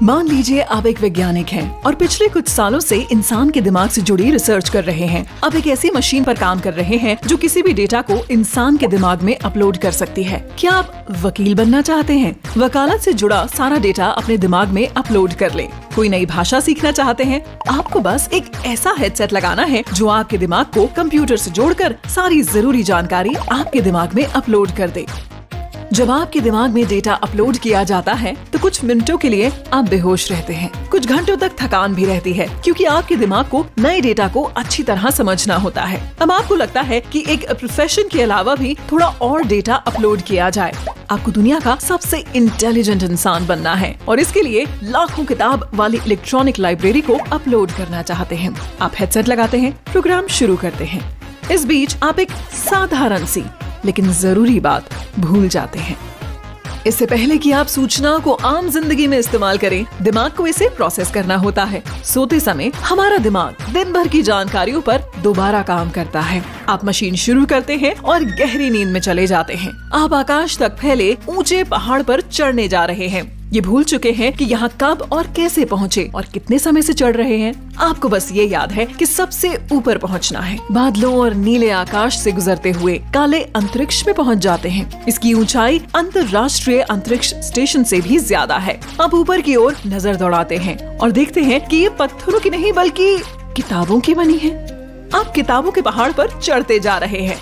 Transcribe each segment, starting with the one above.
मान लीजिए आप एक वैज्ञानिक हैं और पिछले कुछ सालों से इंसान के दिमाग से जुड़ी रिसर्च कर रहे हैं। आप एक ऐसी मशीन पर काम कर रहे हैं जो किसी भी डेटा को इंसान के दिमाग में अपलोड कर सकती है। क्या आप वकील बनना चाहते हैं? वकालत से जुड़ा सारा डेटा अपने दिमाग में अपलोड कर लें। कोई नई भाषा सीखना चाहते हैं? आपको बस एक ऐसा हेडसेट लगाना है जो आपके दिमाग को कंप्यूटर से जोड़कर सारी जरूरी जानकारी आपके दिमाग में अपलोड कर दे। जब आपके दिमाग में डेटा अपलोड किया जाता है तो कुछ मिनटों के लिए आप बेहोश रहते हैं। कुछ घंटों तक थकान भी रहती है क्योंकि आपके दिमाग को नए डेटा को अच्छी तरह समझना होता है। अब आपको लगता है कि एक प्रोफेशन के अलावा भी थोड़ा और डेटा अपलोड किया जाए। आपको दुनिया का सबसे इंटेलिजेंट इंसान बनना है और इसके लिए लाखों किताब वाली इलेक्ट्रॉनिक लाइब्रेरी को अपलोड करना चाहते हैं। आप हेडसेट लगाते हैं, प्रोग्राम शुरू करते हैं। इस बीच आप एक साधारण सी लेकिन जरूरी बात भूल जाते हैं। इससे पहले कि आप सूचनाओं को आम जिंदगी में इस्तेमाल करें, दिमाग को इसे प्रोसेस करना होता है। सोते समय हमारा दिमाग दिन भर की जानकारियों पर दोबारा काम करता है। आप मशीन शुरू करते हैं और गहरी नींद में चले जाते हैं। आप आकाश तक फैले ऊंचे पहाड़ पर चढ़ने जा रहे हैं। ये भूल चुके हैं कि यहाँ कब और कैसे पहुँचे और कितने समय से चढ़ रहे हैं। आपको बस ये याद है कि सबसे ऊपर पहुँचना है। बादलों और नीले आकाश से गुजरते हुए काले अंतरिक्ष में पहुँच जाते हैं। इसकी ऊंचाई अंतर्राष्ट्रीय अंतरिक्ष स्टेशन से भी ज्यादा है। आप ऊपर की ओर नजर दौड़ाते हैं और देखते हैं कि ये पत्थरों की नहीं बल्कि किताबों की बनी है। आप किताबों के पहाड़ पर चढ़ते जा रहे हैं।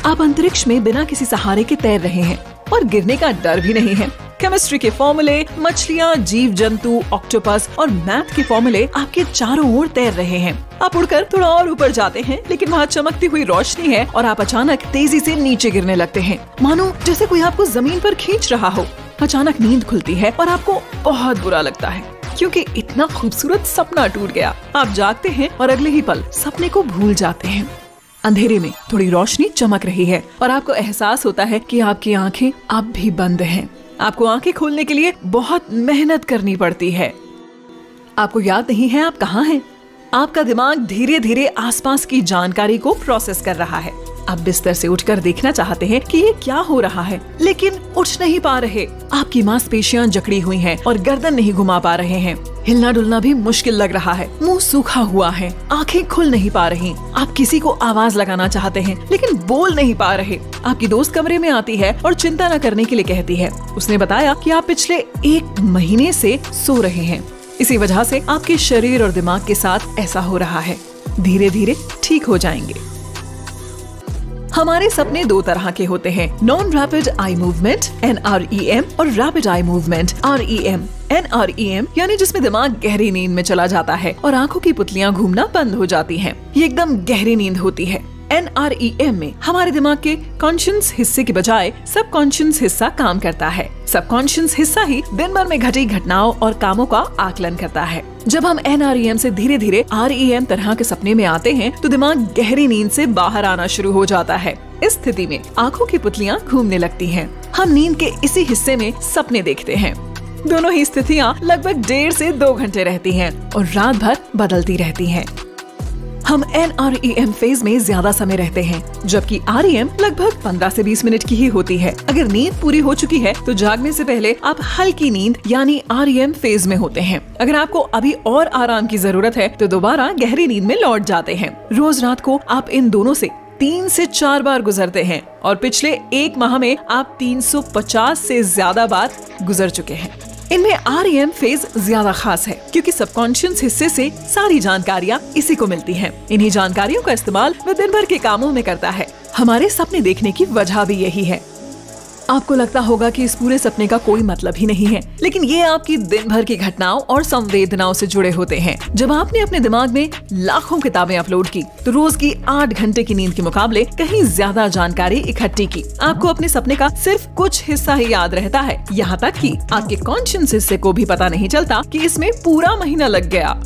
आप अंतरिक्ष में बिना किसी सहारे के तैर रहे हैं और गिरने का डर भी नहीं है। केमिस्ट्री के फॉर्मूले, मछलियाँ, जीव जंतु, ऑक्टोपस और मैथ के फॉर्मूले आपके चारों ओर तैर रहे हैं। आप उड़कर थोड़ा और ऊपर जाते हैं लेकिन वहाँ चमकती हुई रोशनी है और आप अचानक तेजी से नीचे गिरने लगते हैं, मानो जैसे कोई आपको जमीन पर खींच रहा हो। अचानक नींद खुलती है और आपको बहुत बुरा लगता है क्योंकि इतना खूबसूरत सपना टूट गया। आप जागते हैं और अगले ही पल सपने को भूल जाते हैं। अंधेरे में थोड़ी रोशनी चमक रही है और आपको एहसास होता है कि आपकी आंखें अब भी बंद हैं। आपको आंखें खोलने के लिए बहुत मेहनत करनी पड़ती है। आपको याद नहीं है आप कहाँ हैं। आपका दिमाग धीरे धीरे आसपास की जानकारी को प्रोसेस कर रहा है। आप बिस्तर से उठकर देखना चाहते हैं कि ये क्या हो रहा है, लेकिन उठ नहीं पा रहे। आपकी मांसपेशियां जकड़ी हुई हैं और गर्दन नहीं घुमा पा रहे हैं। हिलना डुलना भी मुश्किल लग रहा है। मुंह सूखा हुआ है, आंखें खुल नहीं पा रही। आप किसी को आवाज लगाना चाहते हैं लेकिन बोल नहीं पा रहे। आपकी दोस्त कमरे में आती है और चिंता न करने के लिए कहती है। उसने बताया कि आप पिछले 1 महीने से सो रहे हैं। इसी वजह से आपके शरीर और दिमाग के साथ ऐसा हो रहा है। धीरे धीरे ठीक हो जाएंगे। हमारे सपने 2 तरह के होते हैं, non rapid eye movement NREM और rapid eye movement REM। NREM यानी जिसमें दिमाग गहरी नींद में चला जाता है और आंखों की पुतलियां घूमना बंद हो जाती हैं। ये एकदम गहरी नींद होती है। NREM में हमारे दिमाग के कॉन्शियस हिस्से के बजाय सब कॉन्शियस हिस्सा काम करता है। सब कॉन्शियस हिस्सा ही दिन भर में घटी घटनाओं और कामों का आकलन करता है। जब हम NREM से धीरे धीरे REM तरह के सपने में आते हैं तो दिमाग गहरी नींद से बाहर आना शुरू हो जाता है। इस स्थिति में आंखों की पुतलियां घूमने लगती हैं। हम नींद के इसी हिस्से में सपने देखते हैं। दोनों ही स्थितियां लगभग 1.5 से 2 घंटे रहती हैं और रात भर बदलती रहती हैं। हम NREM फेज में ज्यादा समय रहते हैं, जबकि REM लगभग 15 से 20 मिनट की ही होती है। अगर नींद पूरी हो चुकी है तो जागने से पहले आप हल्की नींद यानी REM फेज में होते हैं। अगर आपको अभी और आराम की जरूरत है तो दोबारा गहरी नींद में लौट जाते हैं। रोज रात को आप इन दोनों से 3 से 4 बार गुजरते हैं और पिछले 1 माह में आप 350 से ज्यादा बार गुजर चुके हैं। इनमें REM फेज ज्यादा खास है क्योंकि सबकॉन्शियस हिस्से से सारी जानकारियाँ इसी को मिलती हैं। इन्हीं जानकारियों का इस्तेमाल वह दिन भर के कामों में करता है। हमारे सपने देखने की वजह भी यही है। आपको लगता होगा कि इस पूरे सपने का कोई मतलब ही नहीं है, लेकिन ये आपकी दिन भर की घटनाओं और संवेदनाओं से जुड़े होते हैं। जब आपने अपने दिमाग में लाखों किताबें अपलोड की तो रोज की 8 घंटे की नींद के मुकाबले कहीं ज्यादा जानकारी इकट्ठी की। आपको अपने सपने का सिर्फ कुछ हिस्सा ही याद रहता है, यहाँ तक कि आपके कॉन्शियस हिस्से को भी पता नहीं चलता कि इसमें पूरा महीना लग गया।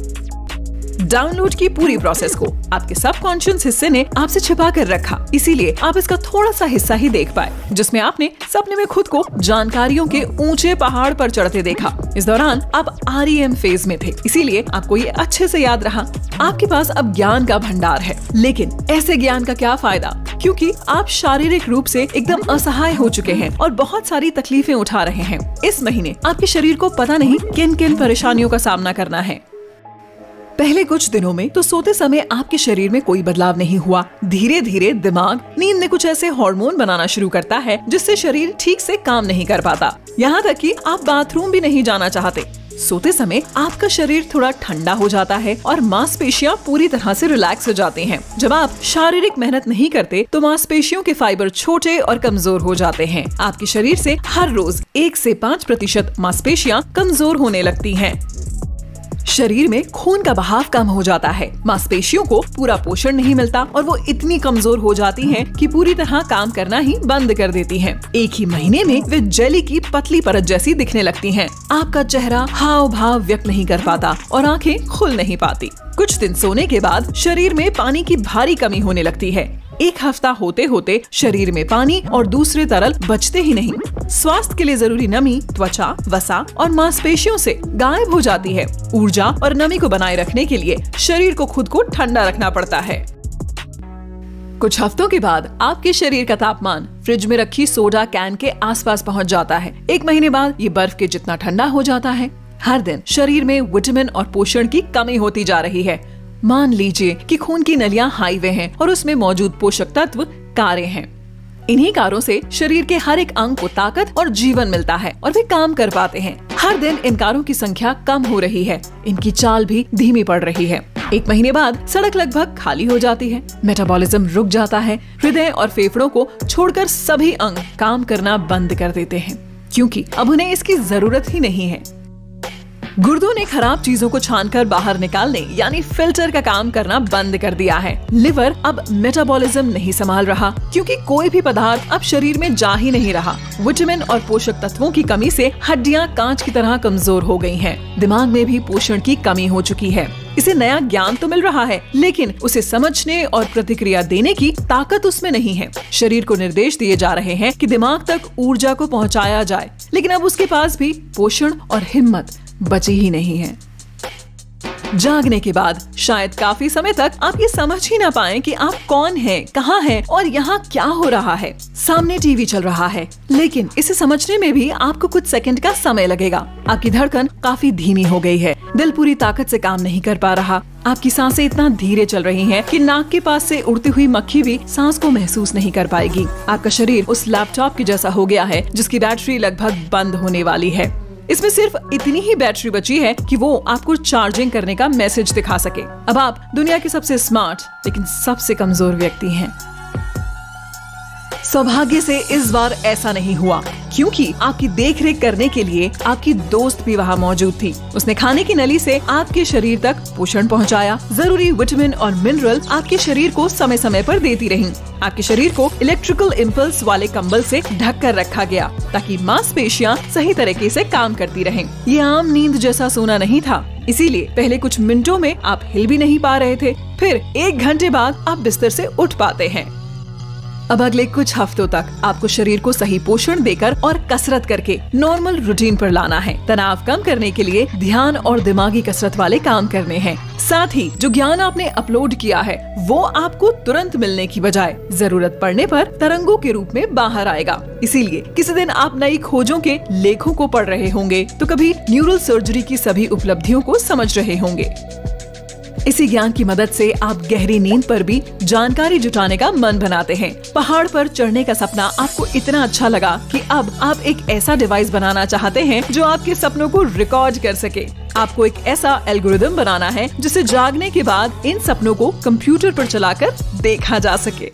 डाउनलोड की पूरी प्रोसेस को आपके सबकॉन्शियस हिस्से ने आपसे छिपा कर रखा, इसीलिए आप इसका थोड़ा सा हिस्सा ही देख पाए, जिसमें आपने सपने में खुद को जानकारियों के ऊंचे पहाड़ पर चढ़ते देखा। इस दौरान आप REM फेज में थे, इसीलिए आपको ये अच्छे से याद रहा। आपके पास अब ज्ञान का भंडार है, लेकिन ऐसे ज्ञान का क्या फायदा क्योंकि आप शारीरिक रूप से एकदम असहाय हो चुके हैं और बहुत सारी तकलीफें उठा रहे हैं। इस महीने आपके शरीर को पता नहीं किन किन परेशानियों का सामना करना है। पहले कुछ दिनों में तो सोते समय आपके शरीर में कोई बदलाव नहीं हुआ। धीरे धीरे दिमाग नींद में कुछ ऐसे हार्मोन बनाना शुरू करता है जिससे शरीर ठीक से काम नहीं कर पाता। यहाँ तक कि आप बाथरूम भी नहीं जाना चाहते। सोते समय आपका शरीर थोड़ा ठंडा हो जाता है और मांसपेशियां पूरी तरह से रिलैक्स हो जाती हैं। जब आप शारीरिक मेहनत नहीं करते तो मांसपेशियों के फाइबर छोटे और कमजोर हो जाते हैं। आपके शरीर से हर रोज 1 से 5% मांसपेशियां कमजोर होने लगती हैं। शरीर में खून का बहाव कम हो जाता है, मांसपेशियों को पूरा पोषण नहीं मिलता और वो इतनी कमजोर हो जाती हैं कि पूरी तरह काम करना ही बंद कर देती हैं। एक ही महीने में वे जेली की पतली परत जैसी दिखने लगती हैं। आपका चेहरा हाव भाव व्यक्त नहीं कर पाता और आंखें खुल नहीं पाती। कुछ दिन सोने के बाद शरीर में पानी की भारी कमी होने लगती है। 1 हफ्ता होते होते शरीर में पानी और दूसरे तरल बचते ही नहीं। स्वास्थ्य के लिए जरूरी नमी त्वचा, वसा और मांसपेशियों से गायब हो जाती है। ऊर्जा और नमी को बनाए रखने के लिए शरीर को खुद को ठंडा रखना पड़ता है। कुछ हफ्तों के बाद आपके शरीर का तापमान फ्रिज में रखी सोडा कैन के आसपास पहुंच जाता है। 1 महीने बाद ये बर्फ के जितना ठंडा हो जाता है। हर दिन शरीर में विटामिन और पोषण की कमी होती जा रही है। मान लीजिए कि खून की नलियां हाईवे हैं और उसमें मौजूद पोषक तत्व कारें हैं। इन्हीं कारों से शरीर के हर एक अंग को ताकत और जीवन मिलता है और वे काम कर पाते हैं। हर दिन इन कारों की संख्या कम हो रही है, इनकी चाल भी धीमी पड़ रही है। 1 महीने बाद सड़क लगभग खाली हो जाती है, मेटाबॉलिज्म रुक जाता है। हृदय और फेफड़ों को छोड़कर सभी अंग काम करना बंद कर देते हैं क्योंकि अब उन्हें इसकी जरूरत ही नहीं है। गुर्दों ने खराब चीजों को छानकर बाहर निकालने यानी फिल्टर का काम करना बंद कर दिया है। लिवर अब मेटाबॉलिज्म नहीं संभाल रहा क्योंकि कोई भी पदार्थ अब शरीर में जा ही नहीं रहा। विटामिन और पोषक तत्वों की कमी से हड्डियां कांच की तरह कमजोर हो गई हैं। दिमाग में भी पोषण की कमी हो चुकी है। इसे नया ज्ञान तो मिल रहा है लेकिन उसे समझने और प्रतिक्रिया देने की ताकत उसमें नहीं है। शरीर को निर्देश दिए जा रहे हैं कि दिमाग तक ऊर्जा को पहुंचाया जाए, लेकिन अब उसके पास भी पोषण और हिम्मत बची ही नहीं है। जागने के बाद शायद काफी समय तक आप ये समझ ही ना पाएं कि आप कौन हैं, कहाँ हैं और यहाँ क्या हो रहा है। सामने टीवी चल रहा है लेकिन इसे समझने में भी आपको कुछ सेकंड का समय लगेगा। आपकी धड़कन काफी धीमी हो गई है, दिल पूरी ताकत से काम नहीं कर पा रहा। आपकी सांसें इतना धीरे चल रही हैं कि नाक के पास से उड़ती हुई मक्खी भी सांस को महसूस नहीं कर पाएगी। आपका शरीर उस लैपटॉप की जैसा हो गया है जिसकी बैटरी लगभग बंद होने वाली है। इसमें सिर्फ इतनी ही बैटरी बची है कि वो आपको चार्जिंग करने का मैसेज दिखा सके। अब आप दुनिया के सबसे स्मार्ट लेकिन सबसे कमजोर व्यक्ति हैं। सौभाग्य से इस बार ऐसा नहीं हुआ क्योंकि आपकी देखरेख करने के लिए आपकी दोस्त भी वहाँ मौजूद थी। उसने खाने की नली से आपके शरीर तक पोषण पहुँचाया। जरूरी विटामिन और मिनरल आपके शरीर को समय समय पर देती रहीं। आपके शरीर को इलेक्ट्रिकल इम्पल्स वाले कंबल से ढक कर रखा गया ताकि मांसपेशियां सही तरीके से काम करती रहें। ये आम नींद जैसा सोना नहीं था, इसीलिए पहले कुछ मिनटों में आप हिल भी नहीं पा रहे थे, फिर 1 घंटे बाद आप बिस्तर से उठ पाते हैं। अब अगले कुछ हफ्तों तक आपको शरीर को सही पोषण देकर और कसरत करके नॉर्मल रूटीन पर लाना है। तनाव कम करने के लिए ध्यान और दिमागी कसरत वाले काम करने हैं। साथ ही जो ज्ञान आपने अपलोड किया है वो आपको तुरंत मिलने की बजाय जरूरत पड़ने पर तरंगों के रूप में बाहर आएगा। इसीलिए किसी दिन आप नई खोजों के लेखों को पढ़ रहे होंगे तो कभी न्यूरल सर्जरी की सभी उपलब्धियों को समझ रहे होंगे। इसी ज्ञान की मदद से आप गहरी नींद पर भी जानकारी जुटाने का मन बनाते हैं। पहाड़ पर चढ़ने का सपना आपको इतना अच्छा लगा कि अब आप एक ऐसा डिवाइस बनाना चाहते हैं जो आपके सपनों को रिकॉर्ड कर सके। आपको एक ऐसा एल्गोरिदम बनाना है जिसे जागने के बाद इन सपनों को कंप्यूटर पर चलाकर देखा जा सके।